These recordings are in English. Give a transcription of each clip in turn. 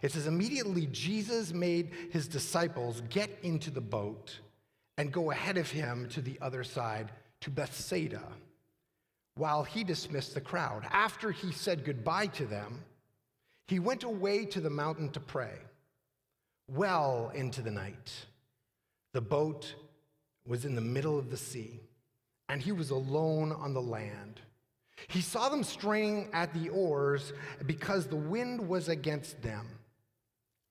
It says, immediately Jesus made his disciples get into the boat and go ahead of him to the other side, to Bethsaida, while he dismissed the crowd. After he said goodbye to them, he went away to the mountain to pray. Well into the night, the boat was in the middle of the sea, and he was alone on the land. He saw them straining at the oars because the wind was against them.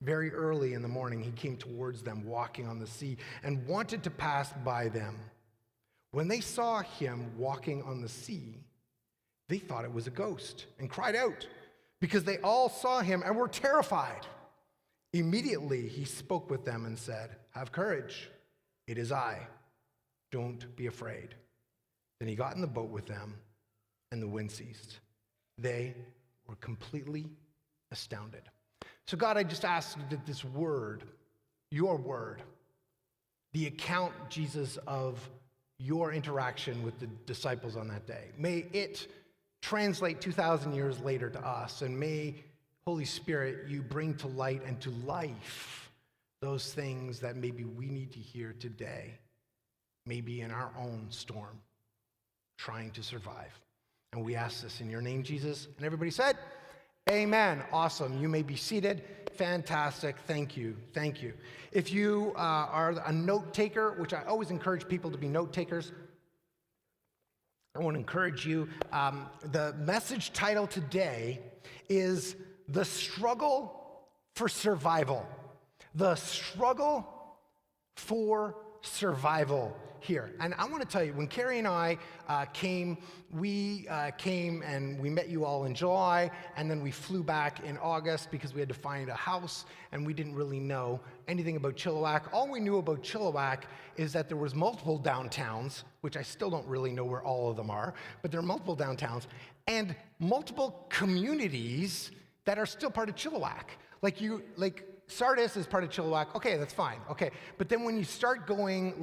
Very early in the morning, he came towards them walking on the sea and wanted to pass by them. When they saw him walking on the sea, they thought it was a ghost and cried out because they all saw him and were terrified. Immediately, he spoke with them and said, "Have courage, it is I. Don't be afraid." Then he got in the boat with them, and the wind ceased. They were completely astounded. So God, I just ask that this word, your word, the account, Jesus, of your interaction with the disciples on that day, may it translate 2,000 years later to us, and may, Holy Spirit, you bring to light and to life those things that maybe we need to hear today, maybe in our own storm, trying to survive. And we ask this in your name, Jesus. And everybody said, amen. Awesome. You may be seated. Fantastic. Thank you. Thank you. If you are a note taker, which I always encourage people to be note takers, I want to encourage you. The message title today is The Struggle for Survival. The Struggle for Survival here. And I want to tell you, when Carrie and I came and we met you all in July, and then we flew back in August because we had to find a house, and we didn't really know anything about Chilliwack. All we knew about Chilliwack is that there was multiple downtowns, which I still don't really know where all of them are, but there are multiple downtowns, and multiple communities that are still part of Chilliwack. Like Sardis is part of Chilliwack. Okay, that's fine. Okay, but then when you start going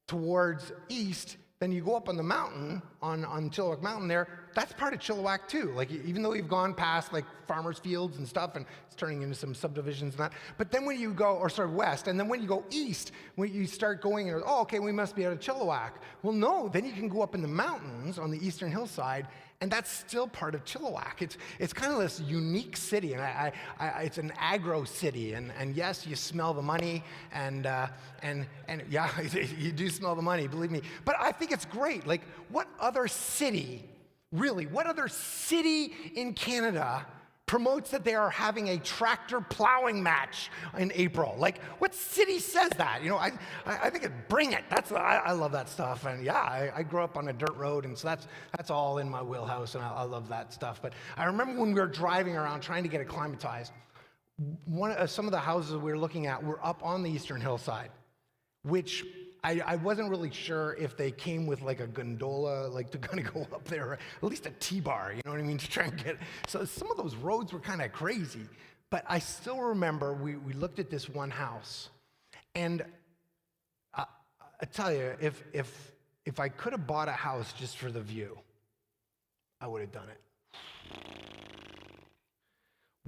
towards east, then you go up on the mountain, on Chilliwack Mountain there, that's part of Chilliwack too. Even though you've gone past farmers' fields and stuff, and it's turning into some subdivisions and that, but then when you go, west, and then when you go east, when you start going, okay, we must be out of Chilliwack. Well, no, then you can go up in the mountains on the eastern hillside, and that's still part of Chilliwack. It's kind of this unique city, and it's an agro city, and yes, you smell the money, and yeah, you do smell the money, believe me. But I think it's great. What other city in Canada promotes that they are having a tractor plowing match in April? What city says that? I think bring it. I love that stuff. And yeah, I grew up on a dirt road, and so that's all in my wheelhouse, and I love that stuff. But I remember when we were driving around trying to get acclimatized, some of the houses we were looking at were up on the eastern hillside, which I wasn't really sure if they came with a gondola, to kind of go up there, or at least a T-bar, you know what I mean, to try and get. So some of those roads were kind of crazy. But I still remember we looked at this one house, and I tell you, if I could have bought a house just for the view, I would have done it.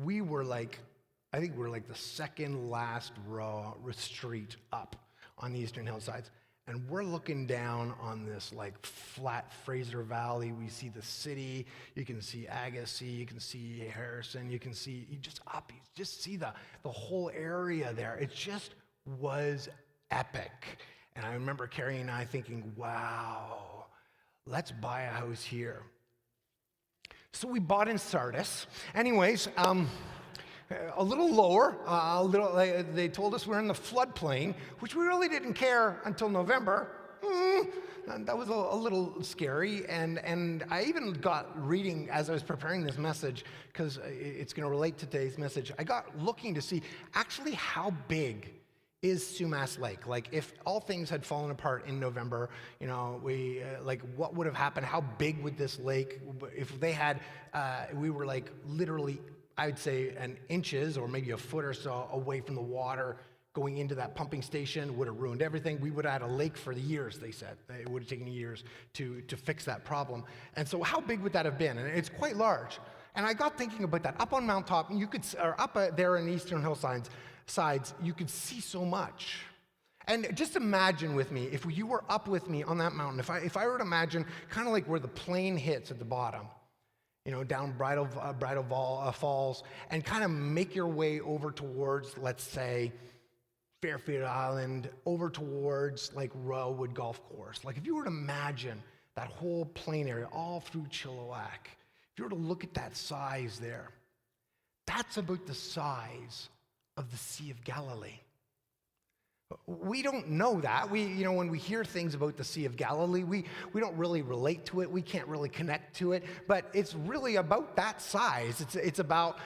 We were I think we're the second last street up on the eastern hillsides, and we're looking down on this flat Fraser Valley. We see the city, you can see Agassiz, you can see Harrison, you just see the whole area there. It just was epic. And I remember Carrie and I thinking, wow, let's buy a house here. So we bought in Sardis. Anyways, a little lower, they told us we're in the floodplain, which we really didn't care until November. That was a little scary, and I even got reading as I was preparing this message, because it's going to relate to today's message. I got looking to see actually how big is Sumas Lake. If all things had fallen apart in November, what would have happened? How big would this lake, if they had, we were literally, I would say an inches or maybe a foot or so away from the water going into that pumping station, would have ruined everything. We would have had a lake for years, they said. It would have taken years to fix that problem. And so how big would that have been? And it's quite large. And I got thinking about that. Up on Mount Top, or up there in the eastern hillsides, you could see so much. And just imagine with me, if you were up with me on that mountain, if I were to imagine kind of like where the plane hits at the bottom, down Bridal Falls, and kind of make your way over towards, let's say, Fairfield Island, over towards like Royalwood Golf Course. Like if you were to imagine that whole plain area all through Chilliwack, if you were to look at that size there, that's about the size of the Sea of Galilee. We don't know that. When we hear things about the Sea of Galilee, we don't really relate to it. We can't really connect to it. But it's really about that size. It's about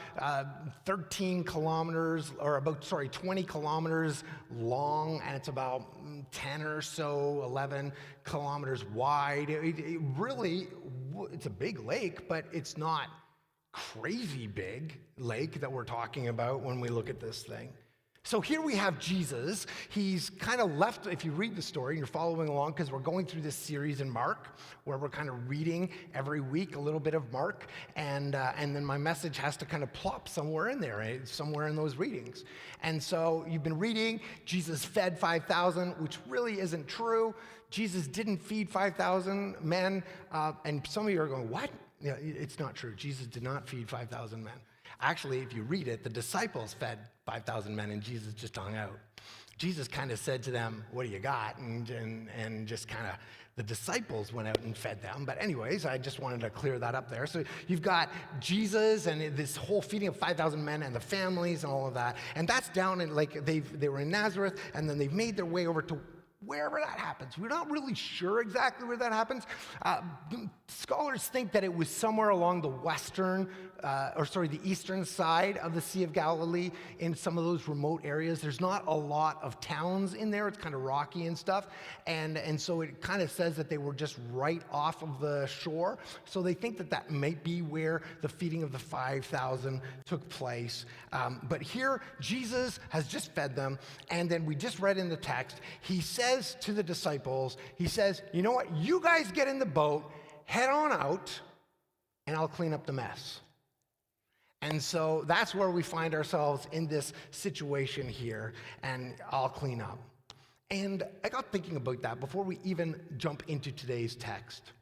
13 kilometers, 20 kilometers long, and it's about 10 or so, 11 kilometers wide. It's a big lake, but it's not crazy big lake that we're talking about when we look at this thing. So here we have Jesus. He's kind of left, if you read the story, and you're following along, because we're going through this series in Mark, where we're kind of reading every week a little bit of Mark, and then my message has to kind of plop somewhere in there, right? Somewhere in those readings. And so you've been reading, Jesus fed 5,000, which really isn't true. Jesus didn't feed 5,000 men, and some of you are going, what? Yeah, it's not true. Jesus did not feed 5,000 men. Actually, if you read it, the disciples fed 5,000 men, and Jesus just hung out. Jesus kind of said to them, what do you got? And just kind of, the disciples went out and fed them. But anyways, I just wanted to clear that up there. So you've got Jesus and this whole feeding of 5,000 men and the families and all of that. And that's down in, they were in Nazareth, and then they've made their way over to wherever that happens. We're not really sure exactly where that happens. Scholars think that it was somewhere along the eastern side of the Sea of Galilee, in some of those remote areas. There's not a lot of towns in there. It's kind of rocky and stuff. And so it kind of says that they were just right off of the shore. So they think that might be where the feeding of the 5,000 took place. But here, Jesus has just fed them. And then we just read in the text, he says to the disciples, he says, you know what, you guys get in the boat, head on out, and I'll clean up the mess. And so that's where we find ourselves in this situation here, and I'll clean up. And I got thinking about that before we even jump into today's text.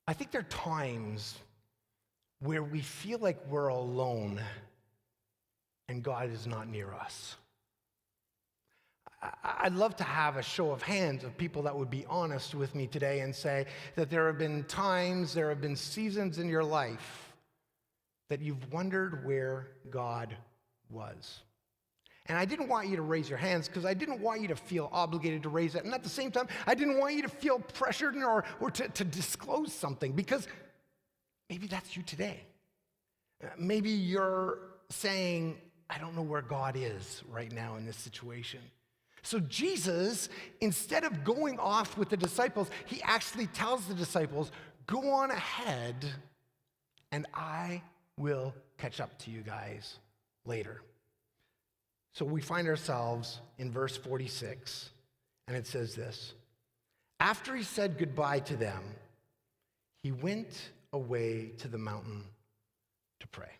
I think there are times where we feel like we're alone and God is not near us. I'd love to have a show of hands of people that would be honest with me today and say that there have been times, there have been seasons in your life that you've wondered where God was. And I didn't want you to raise your hands because I didn't want you to feel obligated to raise it. And at the same time, I didn't want you to feel pressured or to disclose something, because maybe that's you today. Maybe you're saying, I don't know where God is right now in this situation. So Jesus, instead of going off with the disciples, he actually tells the disciples, go on ahead and I will catch up to you guys later. So we find ourselves in verse 46, and it says this: after he said goodbye to them, he went away to the mountain to pray.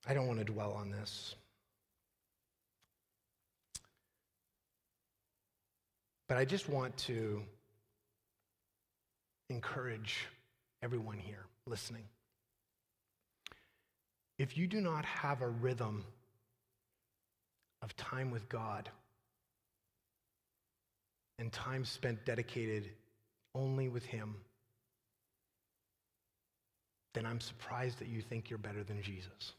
I don't want to dwell on this. But I just want to encourage everyone here listening. If you do not have a rhythm of time with God and time spent dedicated only with him, then I'm surprised that you think you're better than Jesus.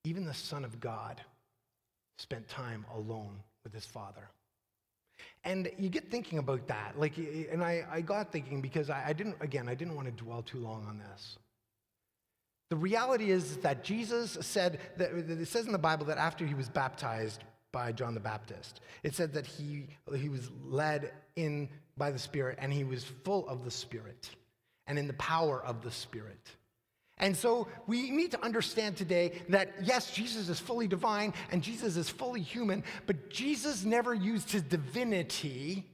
Even the Son of God spent time alone with his Father. And you get thinking about that, and I got thinking because I didn't want to dwell too long on this. The reality is that Jesus said, that it says in the Bible that after he was baptized by John the Baptist, it said that he was led in by the Spirit, and he was full of the Spirit and in the power of the Spirit. And so we need to understand today that, yes, Jesus is fully divine and Jesus is fully human, but Jesus never used his divinity,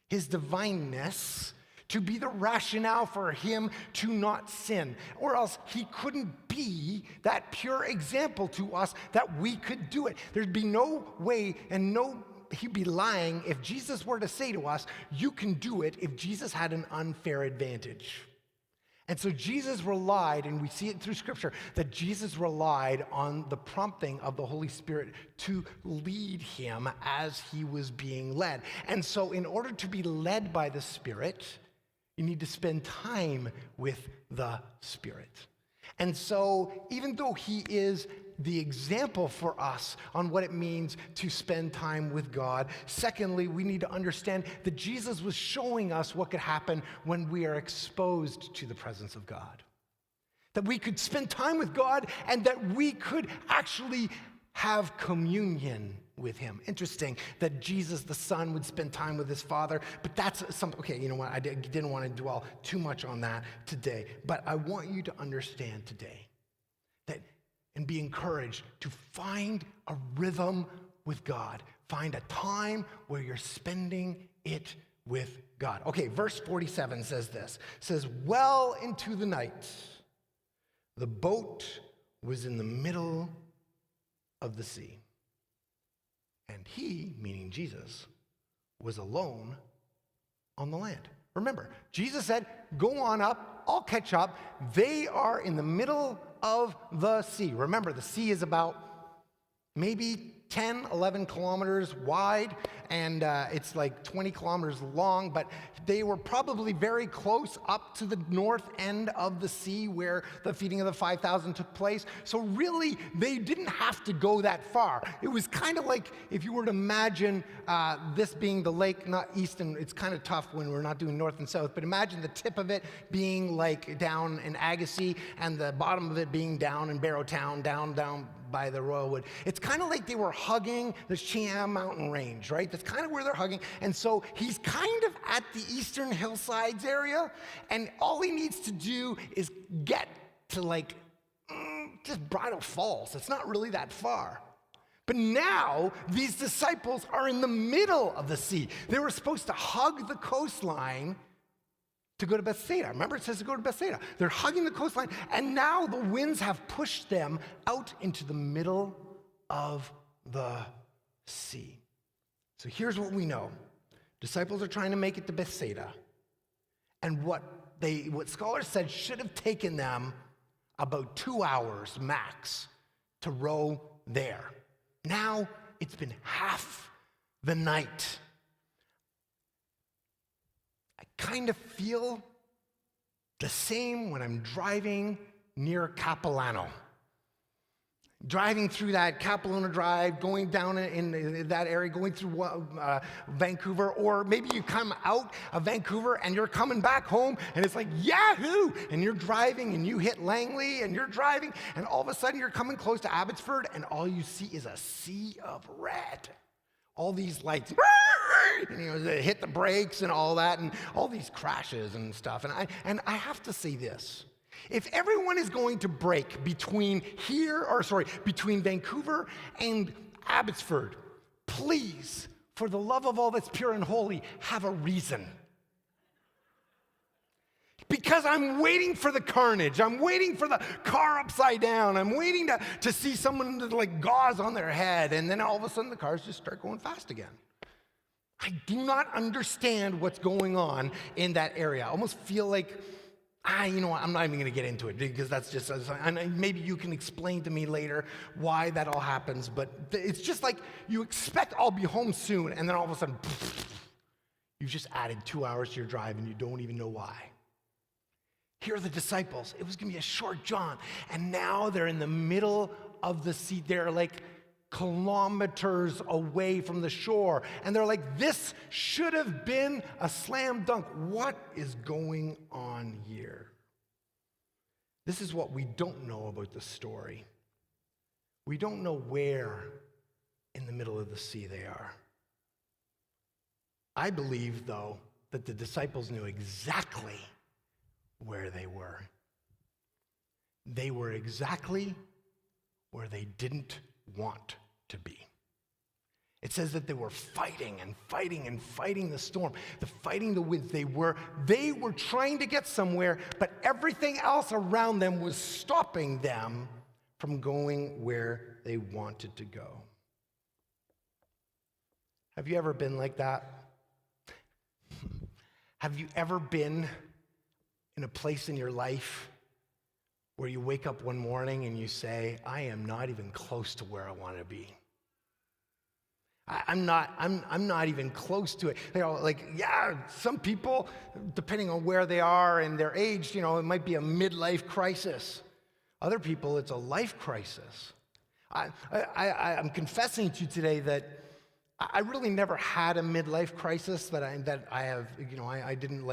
his divineness, to be the rationale for him to not sin. Or else he couldn't be that pure example to us that we could do it. There'd be no way and he'd be lying if Jesus were to say to us, you can do it, if Jesus had an unfair advantage. And so Jesus relied, and we see it through Scripture, that Jesus relied on the prompting of the Holy Spirit to lead him as he was being led. And so in order to be led by the Spirit, you need to spend time with the Spirit. And so even though he is the example for us on what it means to spend time with God, secondly, we need to understand that Jesus was showing us what could happen when we are exposed to the presence of God. That we could spend time with God and that we could actually have communion with him. Interesting that Jesus, the Son, would spend time with his Father, but that's something, okay, you know what, I didn't want to dwell too much on that today, but I want you to understand today that and be encouraged to find a rhythm with God. Find a time where you're spending it with God. Okay, verse 47 says this. It says, well into the night, the boat was in the middle of the sea. And he, meaning Jesus, was alone on the land. Remember, Jesus said, go on up, I'll catch up. They are in the middle of the sea. Remember, the sea is about maybe 10, 11 kilometers wide, and it's like 20 kilometers long, but they were probably very close up to the north end of the sea where the feeding of the 5,000 took place. So really, they didn't have to go that far. It was kind of like if you were to imagine this being the lake, not east, and it's kind of tough when we're not doing north and south, but imagine the tip of it being like down in Agassiz and the bottom of it being down in Barrowtown, down by the Royal Wood. It's kind of like they were hugging the Cheam mountain range, right? That's kind of where they're hugging. And so he's kind of at the eastern hillsides area, and all he needs to do is get to like just Bridal Falls. It's not really that far. But now these disciples are in the middle of the sea. They were supposed to hug the coastline to go to Bethsaida. Remember, it says to go to Bethsaida. They're hugging the coastline, and now the winds have pushed them out into the middle of the sea. So here's what we know. Disciples are trying to make it to Bethsaida, and what scholars said should have taken them about 2 hours max to row there. Now it's been half the night. I kind of feel the same when I'm driving near Capilano. Driving through that Capilano Drive, going down in that area, going through Vancouver, or maybe you come out of Vancouver and you're coming back home and it's like, yahoo! And you're driving and you hit Langley and you're driving and all of a sudden you're coming close to Abbotsford and all you see is a sea of red. All these lights, and, they hit the brakes and all that, and all these crashes and stuff. And I have to say this. If everyone is going to brake between Vancouver and Abbotsford, please, for the love of all that's pure and holy, have a reason. Because I'm waiting for the carnage. I'm waiting for the car upside down. I'm waiting to see someone with like gauze on their head. And then all of a sudden the cars just start going fast again. I do not understand what's going on in that area. I almost feel like, you know what, I'm not even going to get into it because that's just, and maybe you can explain to me later why that all happens. But it's just like you expect I'll be home soon. And then all of a sudden, you've just added 2 hours to your drive and you don't even know why. Here are the disciples. It was going to be a short jaunt. And now they're in the middle of the sea. They're like kilometers away from the shore. And they're like, this should have been a slam dunk. What is going on here? This is what we don't know about the story. We don't know where in the middle of the sea they are. I believe, though, that the disciples knew exactly where they were. they were exactly where they didn't want to be. It says that they were fighting and fighting and fighting the storm, fighting the winds. They were trying to get somewhere, but everything else around them was stopping them from going where they wanted to go. Have you ever been like that? Have you ever been in a place in your life where you wake up one morning and you say, I am not even close to where I want to be? I'm not even close to it. Some people, depending on where they are and their age, it might be a midlife crisis. Other people, it's a life crisis. I'm confessing to you today that I really never had a midlife crisis that I have. I didn't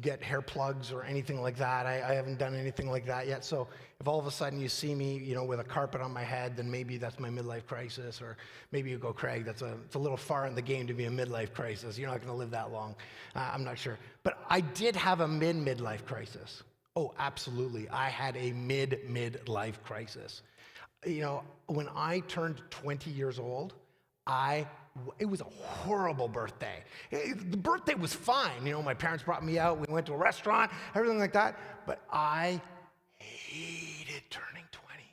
get hair plugs or anything like that. I haven't done anything like that yet. So if all of a sudden you see me, with a carpet on my head, then maybe that's my midlife crisis. Or maybe you go, Craig, it's a little far in the game to be a midlife crisis. You're not going to live that long. I'm not sure. But I did have a midlife crisis. Oh, absolutely. I had a midlife crisis. When I turned 20 years old, it was a horrible birthday. The birthday was fine. My parents brought me out. We went to a restaurant, everything like that. But I hated turning 20.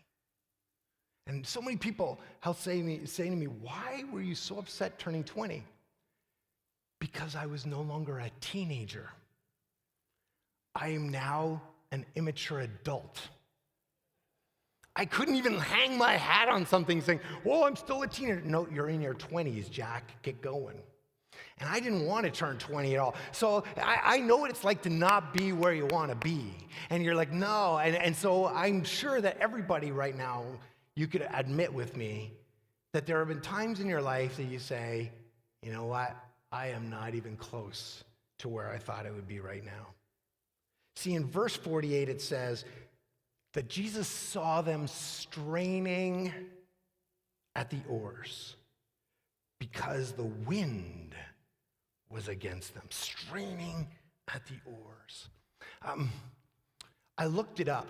And so many people say to me, why were you so upset turning 20? Because I was no longer a teenager. I am now an immature adult. I couldn't even hang my hat on something saying, well, I'm still a teenager. No, you're in your 20s, Jack. Get going. And I didn't want to turn 20 at all. So I know what it's like to not be where you want to be. And you're like, no. And so I'm sure that everybody right now, you could admit with me that there have been times in your life that you say, you know what? I am not even close to where I thought I would be right now. See, in verse 48, it says that Jesus saw them straining at the oars because the wind was against them, straining at the oars. I looked it up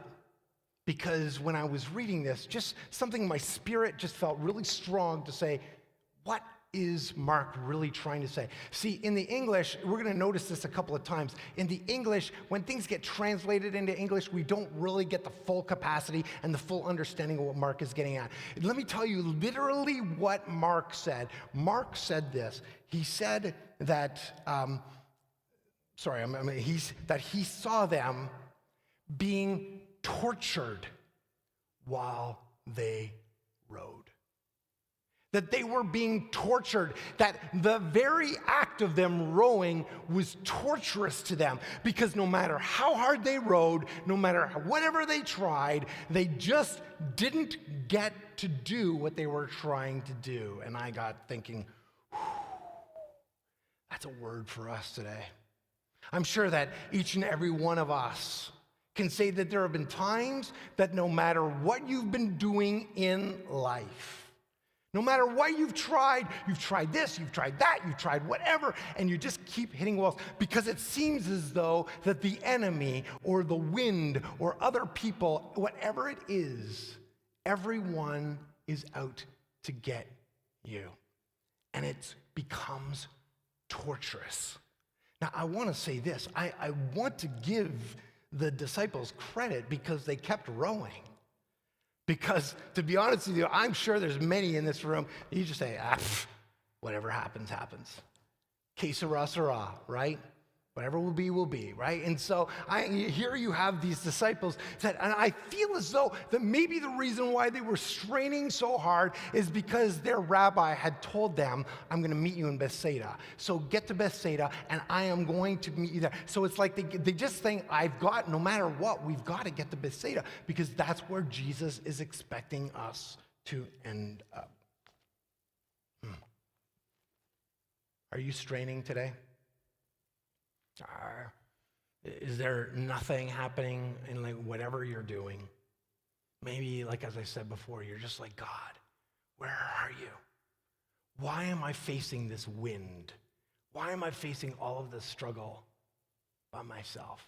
because when I was reading this, just something in my spirit just felt really strong to say, what is Mark really trying to say? See, in the English, we're going to notice this a couple of times. In the English, when things get translated into English, we don't really get the full capacity and the full understanding of what Mark is getting at. Let me tell you literally what Mark said. Mark said this. He said that, that he saw them being tortured while they rowed. That they were being tortured, that the very act of them rowing was torturous to them because no matter how hard they rowed, no matter whatever they tried, they just didn't get to do what they were trying to do. And I got thinking, that's a word for us today. I'm sure that each and every one of us can say that there have been times that no matter what you've been doing in life, no matter what you've tried this, you've tried that, you've tried whatever, and you just keep hitting walls because it seems as though that the enemy or the wind or other people, whatever it is, everyone is out to get you. And it becomes torturous. Now, I want to say this. I want to give the disciples credit because they kept rowing. Because, to be honest with you, I'm sure there's many in this room, you just say, whatever happens, happens. Que sera, sera, right? Whatever will be, right? And so here you have these disciples and I feel as though that maybe the reason why they were straining so hard is because their rabbi had told them, I'm going to meet you in Bethsaida. So get to Bethsaida and I am going to meet you there. So it's like they just think, no matter what, we've got to get to Bethsaida because that's where Jesus is expecting us to end up. Are you straining today? Is there nothing happening in whatever you're doing? Maybe, as I said before, you're just like, God, where are you? Why am I facing this wind? Why am I facing all of this struggle by myself?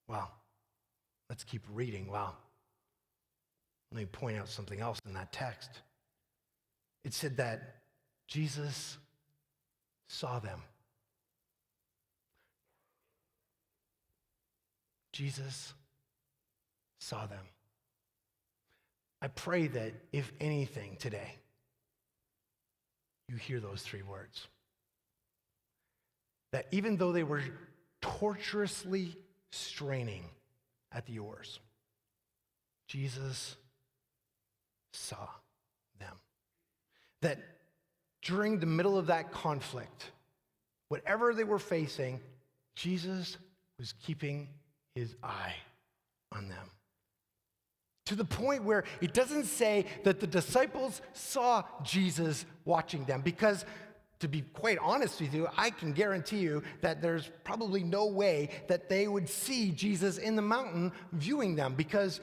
Well, let's keep reading. Well, let me point out something else in that text. It said that Jesus saw them. Jesus saw them. I pray that if anything today, you hear those three words. That even though they were torturously straining at the oars, Jesus saw them. That during the middle of that conflict, whatever they were facing, Jesus was keeping his eye on them. To the point where it doesn't say that the disciples saw Jesus watching them, because to be quite honest with you, I can guarantee you that there's probably no way that they would see Jesus in the mountain viewing them, because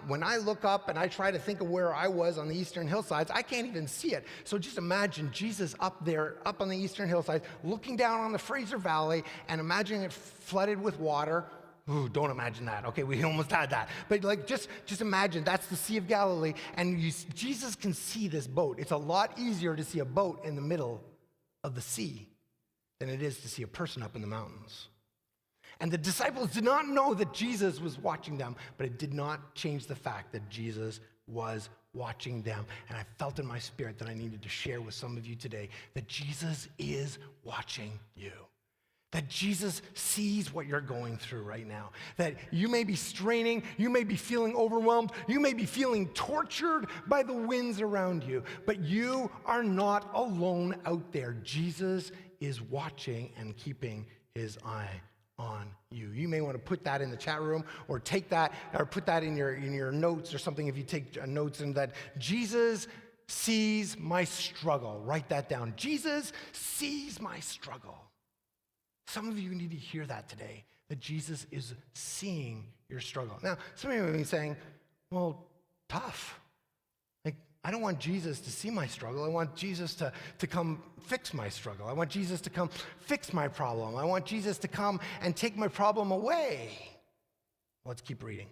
when I look up and I try to think of where I was on the eastern hillsides, I can't even see it. So just imagine Jesus up there, up on the eastern hillsides, looking down on the Fraser Valley and imagining it flooded with water. Ooh, don't imagine that. Okay, we almost had that. But just imagine that's the Sea of Galilee, and Jesus can see this boat. It's a lot easier to see a boat in the middle of the sea than it is to see a person up in the mountains. And the disciples did not know that Jesus was watching them, but it did not change the fact that Jesus was watching them. And I felt in my spirit that I needed to share with some of you today that Jesus is watching you. That Jesus sees what you're going through right now. That you may be straining, you may be feeling overwhelmed, you may be feeling tortured by the winds around you, but you are not alone out there. Jesus is watching and keeping his eye on you. You may want to put that in the chat room, or take that, or put that in your notes or something if you take notes, and that Jesus sees my struggle. Write that down. Jesus sees my struggle. Some of you need to hear that today, that Jesus is seeing your struggle. Now, some of you may be saying, well, tough. Like, I don't want Jesus to see my struggle. I want Jesus to come fix my struggle. I want Jesus to come fix my problem. I want Jesus to come and take my problem away. Let's keep reading.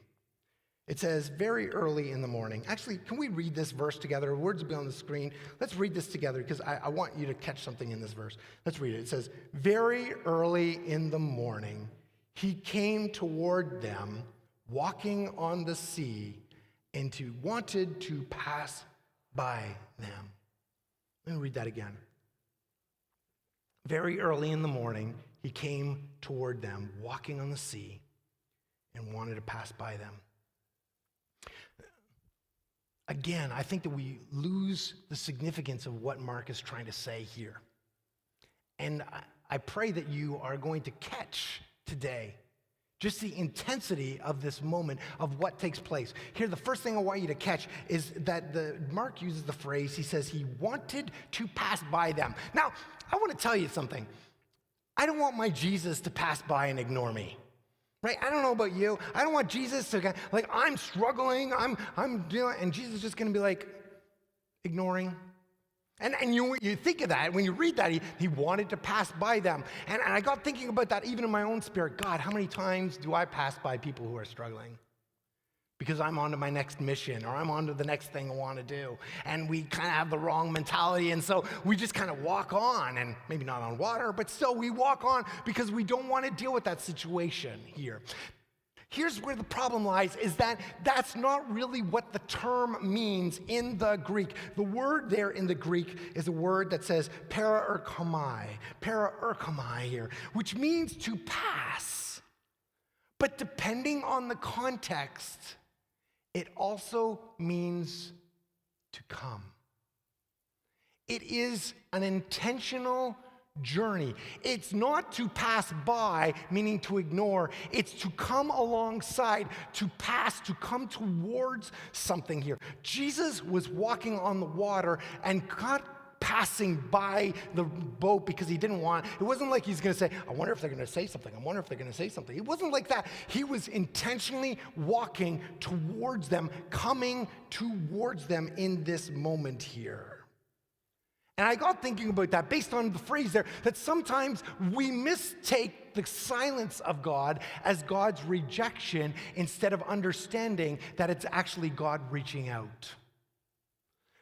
It says, very early in the morning. Actually, can we read this verse together? Words will be on the screen. Let's read this together, because I want you to catch something in this verse. Let's read it. It says, very early in the morning, he came toward them, walking on the sea, and wanted to pass by them. Let me read that again. Very early in the morning, he came toward them, walking on the sea, and wanted to pass by them. Again, I think that we lose the significance of what Mark is trying to say here. And I pray that you are going to catch today just the intensity of this moment, of what takes place. Here, the first thing I want you to catch is that Mark uses the phrase, he says he wanted to pass by them. Now, I want to tell you something. I don't want my Jesus to pass by and ignore me. Right? I don't know about you. I don't want Jesus to, like, I'm struggling, I'm doing, and Jesus is just going to be like, ignoring. And you think of that, when you read that, he wanted to pass by them. And I got thinking about that even in my own spirit. God, how many times do I pass by people who are struggling? Because I'm on to my next mission, or I'm on to the next thing I want to do. And we kind of have the wrong mentality, and so we just kind of walk on, and maybe not on water, but still we walk on because we don't want to deal with that situation here. Here's where the problem lies, is that that's not really what the term means in the Greek. The word there in the Greek is a word that says paraerchomai here, which means to pass. But depending on the context, it also means to come. It is an intentional journey. It's not to pass by, meaning to ignore. It's to come alongside, to pass, to come towards something here. Jesus was walking on the water and passing by the boat because he didn't want, it wasn't like he's going to say, I wonder if they're going to say something. I wonder if they're going to say something. It wasn't like that. He was intentionally walking towards them, coming towards them in this moment here. And I got thinking about that based on the phrase there, that sometimes we mistake the silence of God as God's rejection instead of understanding that it's actually God reaching out.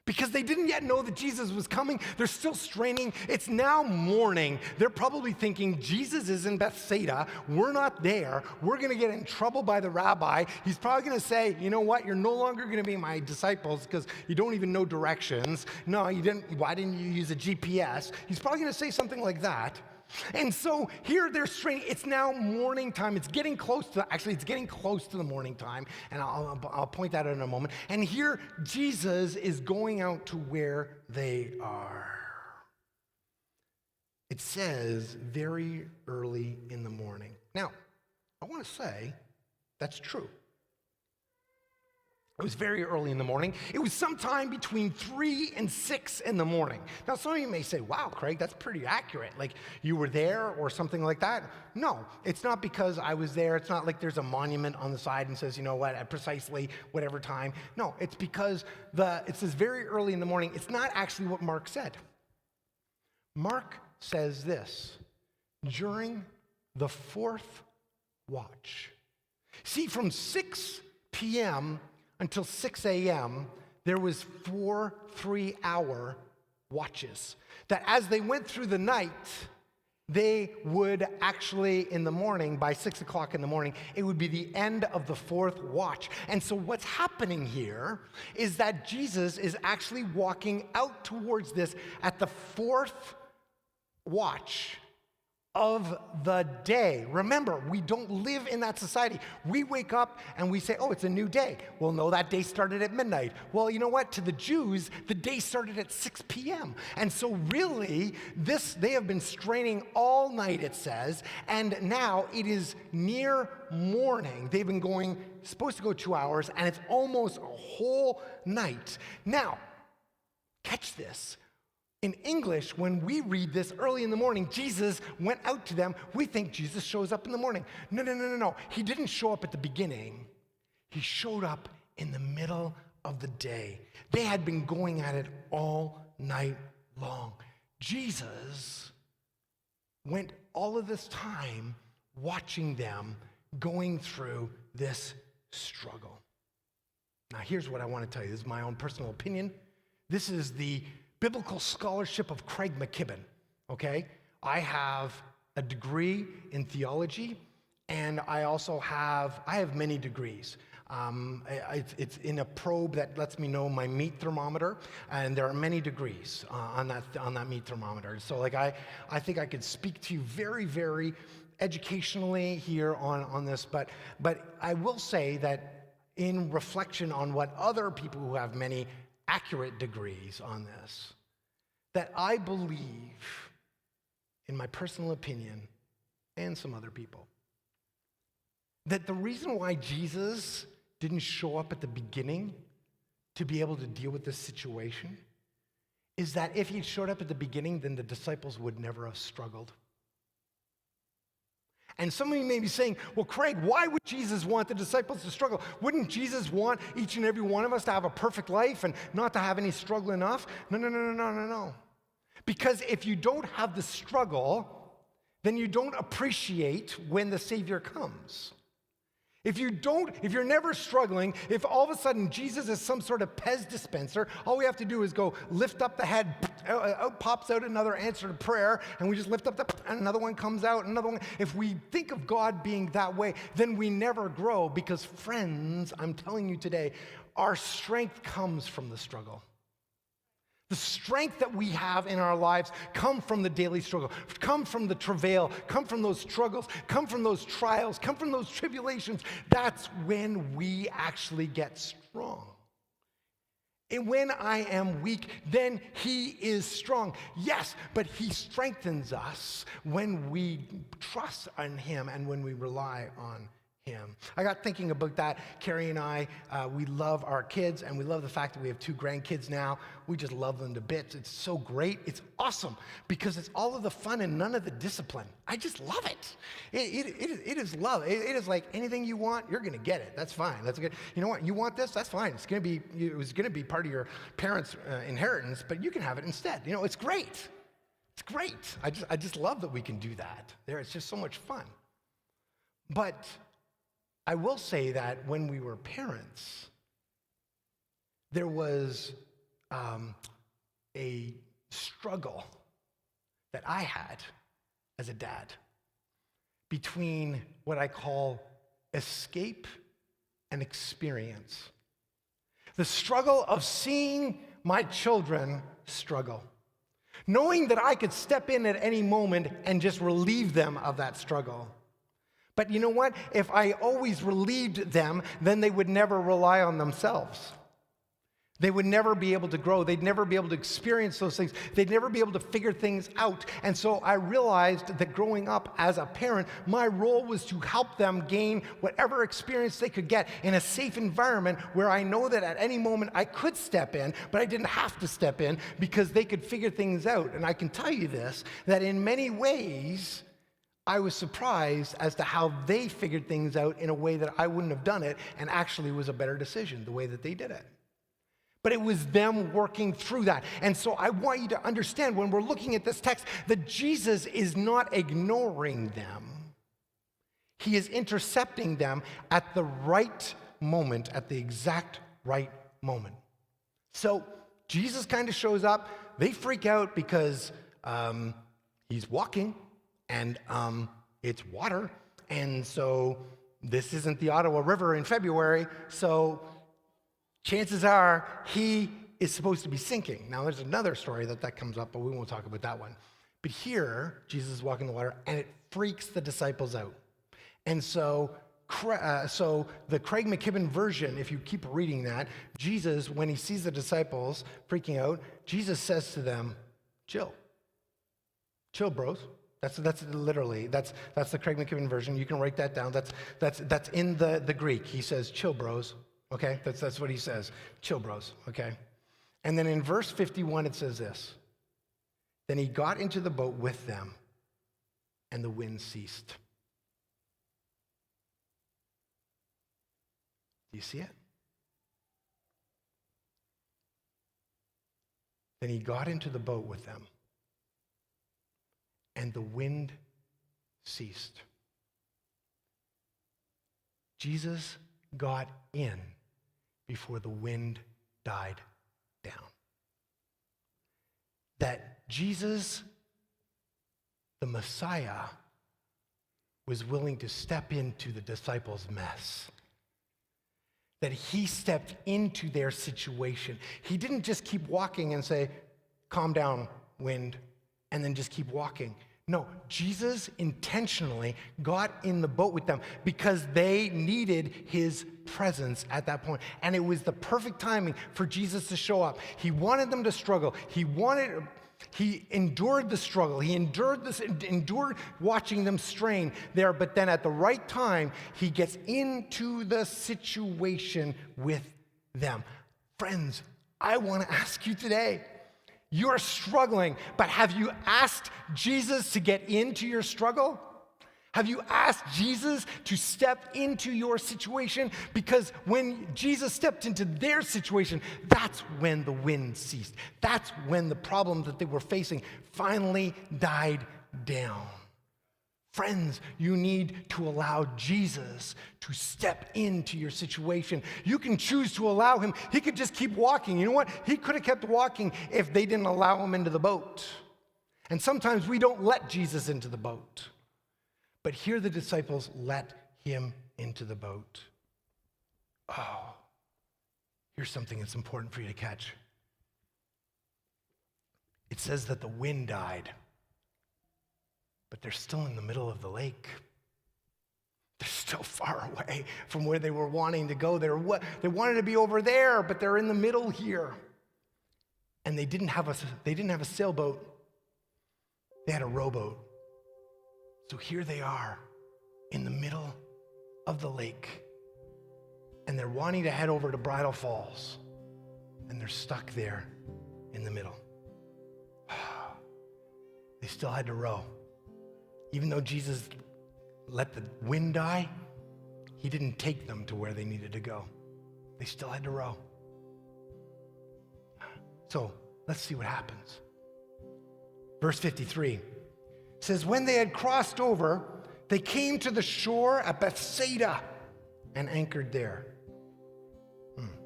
Because they didn't yet know that Jesus was coming. They're still straining. It's now morning. They're probably thinking, Jesus is in Bethsaida. We're not there. We're going to get in trouble by the rabbi. He's probably going to say, you know what? You're no longer going to be my disciples because you don't even know directions. No, you didn't. Why didn't you use a GPS? He's probably going to say something like that. And so here they're straining. It's now morning time. It's getting close to the morning time. And I'll point that out in a moment. And here Jesus is going out to where they are. It says very early in the morning. Now, I want to say that's true. It was very early in the morning. It was sometime between 3 and 6 in the morning. Now, some of you may say, wow, Craig, that's pretty accurate. Like you were there or something like that. No, it's not because I was there. It's not like there's a monument on the side and says, you know what, at precisely whatever time. No, it's because it says very early in the morning. It's not actually what Mark said. Mark says this, during the fourth watch. See, from 6 p.m., until 6 a.m., there was 4 3-hour watches. That as they went through the night, they would actually, in the morning, by 6 o'clock in the morning, it would be the end of the fourth watch. And so what's happening here is that Jesus is actually walking out towards this at the fourth watch of the day. Remember, we don't live in that society. We wake up and we say, oh, it's a new day. Well, no, that day started at midnight. Well, you know what? To the Jews, the day started at 6 p.m. And so really, they have been straining all night, it says, and now it is near morning. They've been supposed to go 2 hours, and it's almost a whole night. Now, catch this. In English, when we read this early in the morning, Jesus went out to them. We think Jesus shows up in the morning. No. He didn't show up at the beginning. He showed up in the middle of the day. They had been going at it all night long. Jesus went all of this time watching them going through this struggle. Now, here's what I want to tell you. This is my own personal opinion. This is the biblical scholarship of Craig McKibben, okay? I have a degree in theology, and I have many degrees. It's in a probe that lets me know my meat thermometer, and there are many degrees on that meat thermometer. So I think I could speak to you very, very educationally here on this, but I will say that in reflection on what other people who have many accurate degrees on this, that I believe, in my personal opinion, and some other people, that the reason why Jesus didn't show up at the beginning to be able to deal with this situation is that if he showed up at the beginning, then the disciples would never have struggled. And some of you may be saying, well, Craig, why would Jesus want the disciples to struggle? Wouldn't Jesus want each and every one of us to have a perfect life and not to have any struggle enough? No. Because if you don't have the struggle, then you don't appreciate when the Savior comes. If you're never struggling, if all of a sudden Jesus is some sort of Pez dispenser, all we have to do is go lift up the head, out pops out another answer to prayer, and we just lift up and another one comes out, another one. If we think of God being that way, then we never grow because, friends, I'm telling you today, our strength comes from the struggle. The strength that we have in our lives come from the daily struggle, come from the travail, come from those struggles, come from those trials, come from those tribulations. That's when we actually get strong. And when I am weak, then he is strong. Yes, but he strengthens us when we trust in him and when we rely on him. I got thinking about that. Carrie and I, we love our kids, and we love the fact that we have 2 grandkids now. We just love them to bits. It's so great. It's awesome because it's all of the fun and none of the discipline. I just love it. It is love. It is like anything you want, you're going to get it. That's fine. That's good. You know what? You want this? That's fine. It was going to be part of your parents' inheritance, but you can have it instead. You know, it's great. It's great. I just love that we can do that. It's just so much fun. But I will say that when we were parents, there was a struggle that I had as a dad between what I call escape and experience. The struggle of seeing my children struggle, knowing that I could step in at any moment and just relieve them of that struggle. But you know what? If I always relieved them, then they would never rely on themselves. They would never be able to grow. They'd never be able to experience those things. They'd never be able to figure things out. And so I realized that growing up as a parent, my role was to help them gain whatever experience they could get in a safe environment where I know that at any moment I could step in, but I didn't have to step in because they could figure things out. And I can tell you this, that in many ways, I was surprised as to how they figured things out in a way that I wouldn't have done it, and actually was a better decision the way that they did it. But it was them working through that. And so I want you to understand when we're looking at this text that Jesus is not ignoring them. He is intercepting them at the right moment, at the exact right moment. So Jesus kind of shows up. They freak out because he's walking. And it's water, and so this isn't the Ottawa River in February, so chances are he is supposed to be sinking. Now, there's another story that comes up, but we won't talk about that one. But here, Jesus is walking the water, and it freaks the disciples out. And so the Craig McKibben version, if you keep reading that, Jesus, when he sees the disciples freaking out, Jesus says to them, chill, bros. That's literally the Craig McKibben version. You can write that down. That's in the Greek. He says, chill, bros. Okay, that's what he says. Chill, bros. Okay, and then in verse 51 it says this. Then he got into the boat with them, and the wind ceased. Do you see it? Then he got into the boat with them, and the wind ceased. Jesus got in before the wind died down. That Jesus, the Messiah, was willing to step into the disciples' mess. That he stepped into their situation. He didn't just keep walking and say, calm down, wind, and then just keep walking. No, Jesus intentionally got in the boat with them because they needed his presence at that point. And it was the perfect timing for Jesus to show up. He wanted them to struggle. He endured the struggle. He endured watching them strain there. But then at the right time, he gets into the situation with them. Friends, I want to ask you today, you're struggling, but have you asked Jesus to get into your struggle? Have you asked Jesus to step into your situation? Because when Jesus stepped into their situation, that's when the wind ceased. That's when the problem that they were facing finally died down. Friends, you need to allow Jesus to step into your situation. You can choose to allow him. He could just keep walking. You know what? He could have kept walking if they didn't allow him into the boat. And sometimes we don't let Jesus into the boat. But here the disciples let him into the boat. Oh, here's something that's important for you to catch. It says that the wind died. But they're still in the middle of the lake. They're still far away from where they were wanting to go. They wanted to be over there, but they're in the middle here. And they didn't have a sailboat. They had a rowboat. So here they are in the middle of the lake. And they're wanting to head over to Bridal Falls. And they're stuck there in the middle. They still had to row. Even though Jesus let the wind die, he didn't take them to where they needed to go. They still had to row. So let's see what happens. Verse 53 says, when they had crossed over, they came to the shore at Bethsaida and anchored there.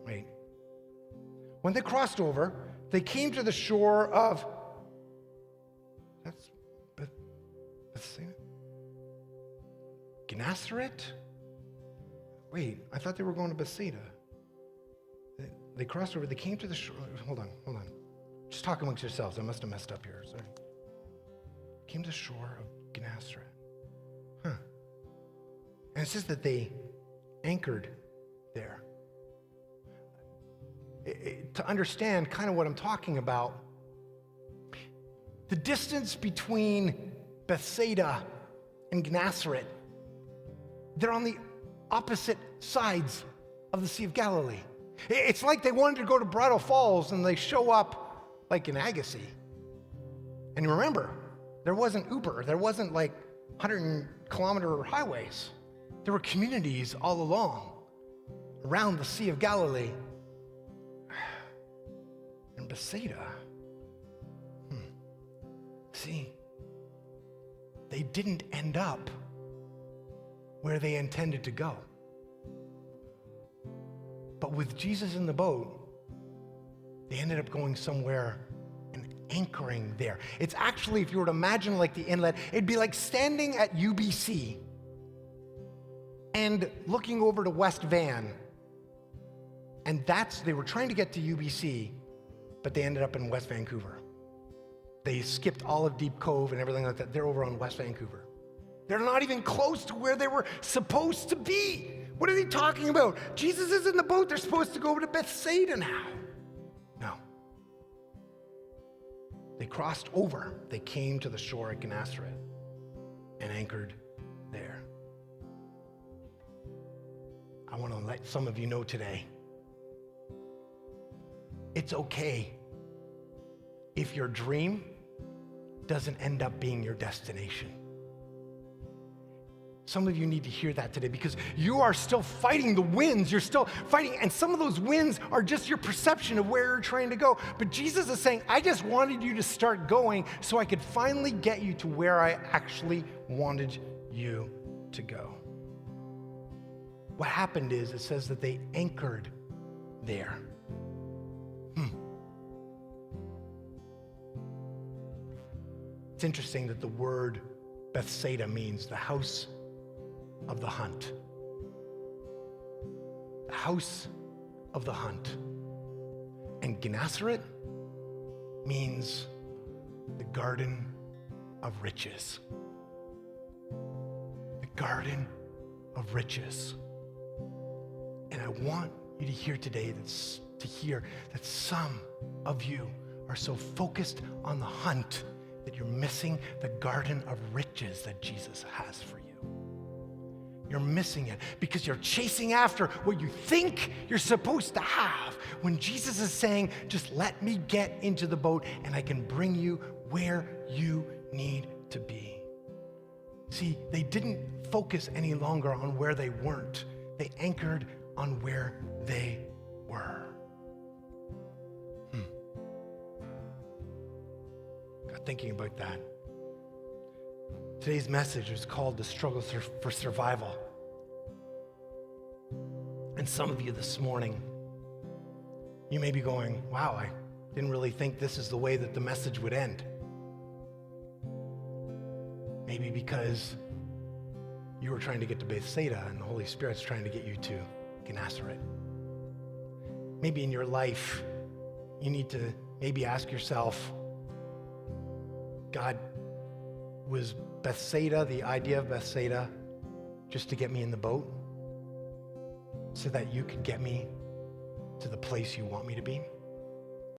Wait. When they crossed over, they came to the shore of, that's Bethsaida? Gennesaret? Wait, I thought they were going to Bethsaida. They crossed over, they came to the shore. Hold on. Just talk amongst yourselves. I must have messed up here. Sorry. Came to the shore of Gennesaret. And it says that they anchored there. To understand kind of what I'm talking about, the distance between Bethsaida and Gennesaret, they're on the opposite sides of the Sea of Galilee. It's like they wanted to go to Bridal Falls and they show up like in Agassiz. And remember, there wasn't Uber. There wasn't like 100-kilometer highways. There were communities all along around the Sea of Galilee. And Bethsaida, see, they didn't end up where they intended to go. But with Jesus in the boat, they ended up going somewhere and anchoring there. It's actually, if you were to imagine like the inlet, it'd be like standing at UBC and looking over to West Van. And they were trying to get to UBC, but they ended up in West Vancouver. They skipped Olive Deep Cove and everything like that. They're over on West Vancouver. They're not even close to where they were supposed to be. What are they talking about? Jesus is in the boat. They're supposed to go over to Bethsaida now. No. They crossed over. They came to the shore at Gennesaret and anchored there. I want to let some of you know today, it's okay if your dream doesn't end up being your destination. Some of you need to hear that today because you are still fighting the winds. You're still fighting, and some of those winds are just your perception of where you're trying to go. But Jesus is saying, I just wanted you to start going so I could finally get you to where I actually wanted you to go. What happened is, it says that they anchored there. It's interesting that the word Bethsaida means the house of the hunt. The house of the hunt. And Gennesaret means the garden of riches. The garden of riches. And I want you to hear today that some of you are so focused on the hunt that you're missing the garden of riches that Jesus has for you. You're missing it because you're chasing after what you think you're supposed to have, when Jesus is saying, just let me get into the boat and I can bring you where you need to be. See, they didn't focus any longer on where they weren't. They anchored on where they were. Got thinking about that. Today's message is called The Struggle for Survival. And some of you this morning, you may be going, wow, I didn't really think this is the way that the message would end. Maybe because you were trying to get to Bethsaida and the Holy Spirit's trying to get you to Gennesaret. Maybe in your life, you need to maybe ask yourself, God, was Bethsaida, the idea of Bethsaida, just to get me in the boat so that you could get me to the place you want me to be?